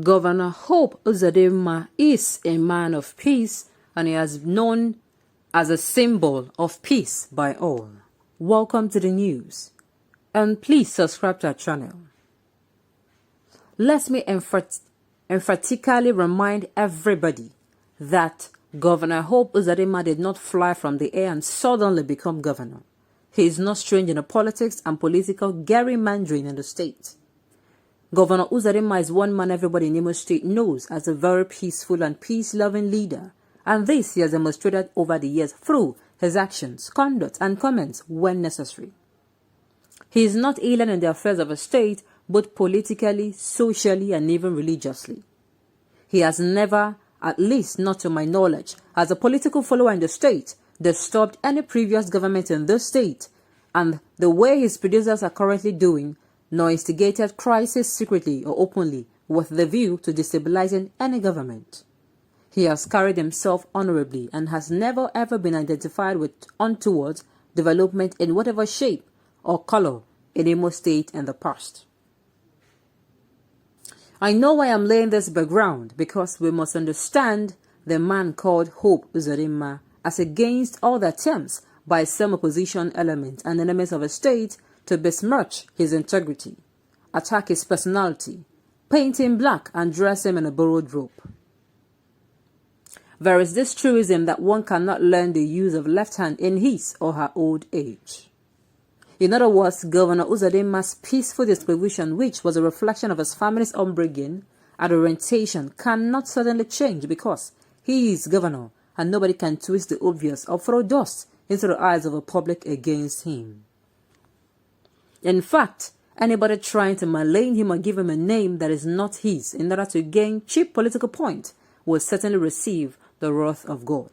Governor Hope Uzodinma is a man of peace, and he is known as a symbol of peace by all. Welcome to the news, and please subscribe to our channel. Let me emphatically remind everybody that Governor Hope Uzodinma did not fly from the air and suddenly become governor. He is not strange in the politics and political gerrymandering in the state. Governor Uzodinma is one man everybody in Imo State knows as a very peaceful and peace-loving leader, and this he has demonstrated over the years through his actions, conduct, and comments when necessary. He is not alien in the affairs of a state, both politically, socially, and even religiously. He has never, at least not to my knowledge, as a political follower in the state, disturbed any previous government in this state, and the way his producers are currently doing, nor instigated crisis secretly or openly with the view to destabilizing any government. He has carried himself honorably and has never ever been identified with untoward development in whatever shape or color in Imo State in the past. I know why I'm laying this background because we must understand the man called Hope Uzodinma as against all the attempts by some opposition elements and enemies of a state to besmirch his integrity, attack his personality, paint him black and dress him in a borrowed robe. There is this truism that one cannot learn the use of left hand in his or her old age. In other words, Governor Uzodinma's peaceful disposition, which was a reflection of his family's upbringing and orientation, cannot suddenly change because he is governor and nobody can twist the obvious or throw dust into the eyes of the public against him. In fact, anybody trying to malign him or give him a name that is not his in order to gain cheap political points will certainly receive the wrath of God.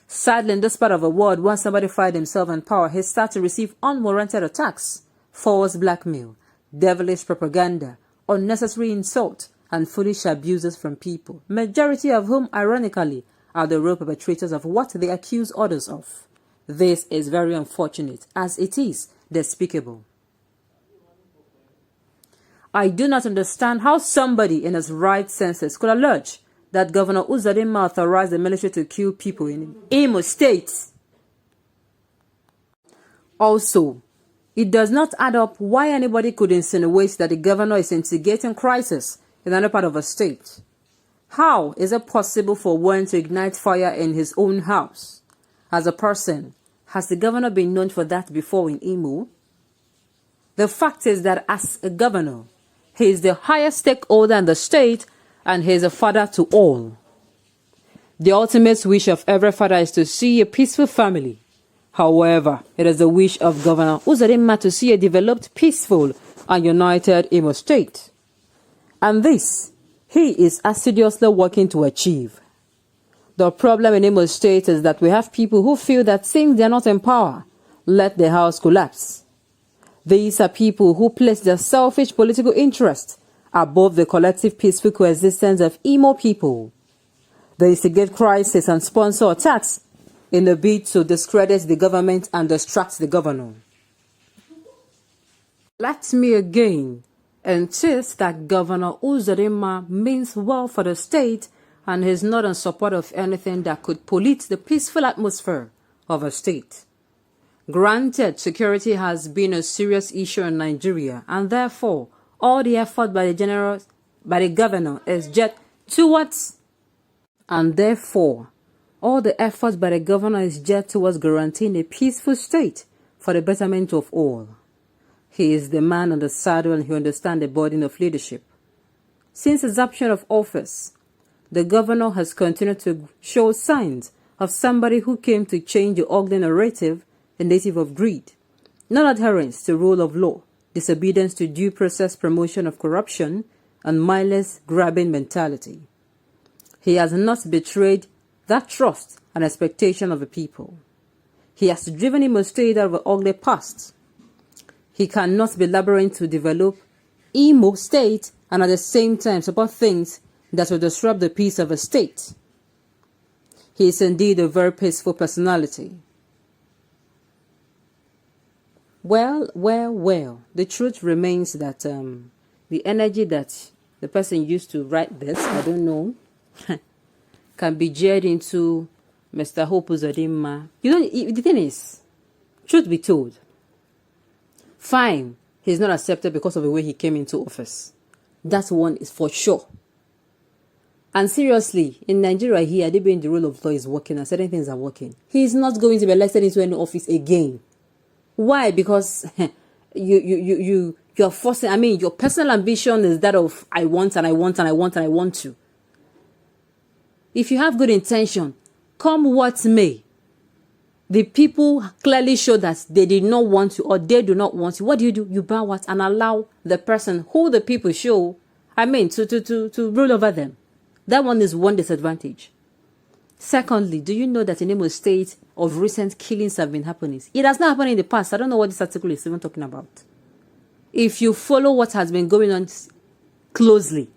Sadly, in this part of the world, once somebody finds himself in power, he starts to receive unwarranted attacks, false blackmail, devilish propaganda, unnecessary insult, and foolish abuses from people, majority of whom, ironically, are the real perpetrators of what they accuse others of. This is very unfortunate, as it is despicable. I do not understand how somebody in his right senses could allege that Governor Uzodinma authorized the military to kill people in Imo State. Also, it does not add up why anybody could insinuate that the governor is instigating crisis in another part of a state. How is it possible for one to ignite fire in his own house? As a person, has the governor been known for that before in Imo? The fact is that as a governor, he is the highest stakeholder in the state and he is a father to all. The ultimate wish of every father is to see a peaceful family. However, it is the wish of Governor Uzodinma to see a developed, peaceful, and united Imo State. And this, he is assiduously working to achieve. The problem in Imo State is that we have people who feel that since they are not in power, let the house collapse. These are people who place their selfish political interests above the collective peaceful coexistence of Imo people. They instigate crisis and sponsor attacks in the bid to discredit the government and distract the governor. Let me again insist that Governor Uzodinma means well for the state and is not in support of anything that could pollute the peaceful atmosphere of a state. Granted, security has been a serious issue in Nigeria, and therefore, all the effort by the governor is geared towards guaranteeing a peaceful state for the betterment of all. He is the man on the saddle and he understands the burden of leadership. Since his assumption of office, the governor has continued to show signs of somebody who came to change the ugly narrative indicative of greed, non-adherence to rule of law, disobedience to due process, promotion of corruption, and mindless grabbing mentality. He has not betrayed that trust and expectation of the people. He has driven Imo State out of the ugly past. He cannot be laboring to develop Imo State and at the same time support things that will disrupt the peace of a state. He is indeed a very peaceful personality. Well, the truth remains that the energy that the person used to write this, I don't know, can be jailed into Mr. Hope Uzodinma. You know, the thing is, truth be told, fine, he's not accepted because of the way he came into office. That one is for sure. And seriously, in Nigeria here, they being the rule of law is working and certain things are working. He's not going to be elected into any office again. Why? Because you're forcing, I mean, your personal ambition is that of I want and I want and I want and I want to. If you have good intention, come what may, the people clearly show that they did not want to or they do not want to. What do? You bow out and allow the person who the people show, I mean, to rule over them. That one is one disadvantage. Secondly, do you know that in Imo State of recent killings have been happening? It has not happened in the past. I don't know what this article is even talking about. If you follow what has been going on closely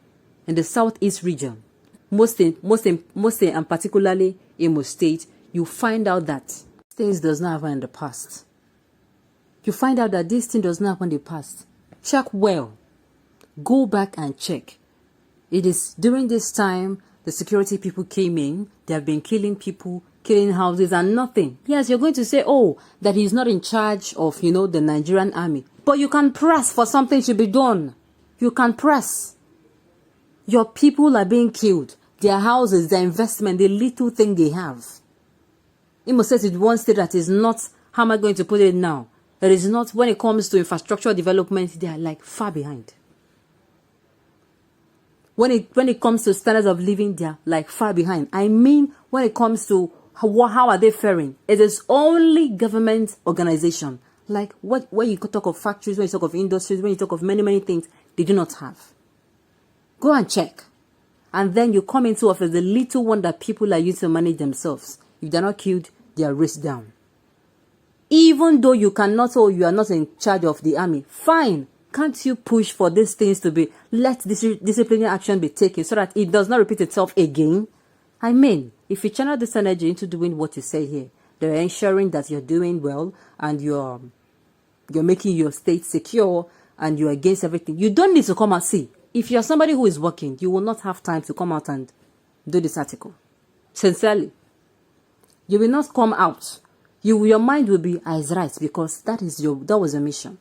in the southeast region, most and particularly Imo State, you find out that things does not happen in the past. You find out that this thing does not happen in the past. Check well. Go back and check. It is during this time the security people came in. They have been killing people, killing houses and nothing. Yes, you're going to say, oh, that he's not in charge of, the Nigerian army. But you can press for something to be done. You can press. Your people are being killed. Their houses, their investment, the little thing they have. Imo State is one state that is not, how am I going to put it now? That is not, when it comes to infrastructure development, they are like far behind. When it comes to standards of living, they are like far behind. I mean, when it comes to how are they faring? It is only government organization. Like when you talk of factories, when you talk of industries, when you talk of many things, they do not have. Go and check. And then you come into office, the little one that people are used to manage themselves. If they're not killed, they are raised down. Even though you cannot, or you are not in charge of the army, fine. Can't you push for these things to be, let disciplinary action be taken so that it does not repeat itself again? I mean, if you channel this energy into doing what you say here, they're ensuring that you're doing well and you're making your state secure and you're against everything. You don't need to come and see. If you're somebody who is working, you will not have time to come out and do this article. Sincerely. You will not come out. Your mind will be, I was right, because that was your mission.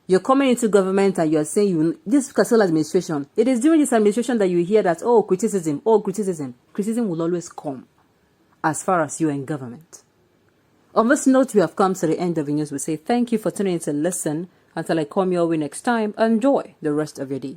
You're coming into government and you're saying this Castle administration. It is during this administration that you hear that, criticism. Criticism will always come as far as you're in government. On this note, we have come to the end of the news. We say thank you for tuning in to listen. Until I come your way next time, enjoy the rest of your day.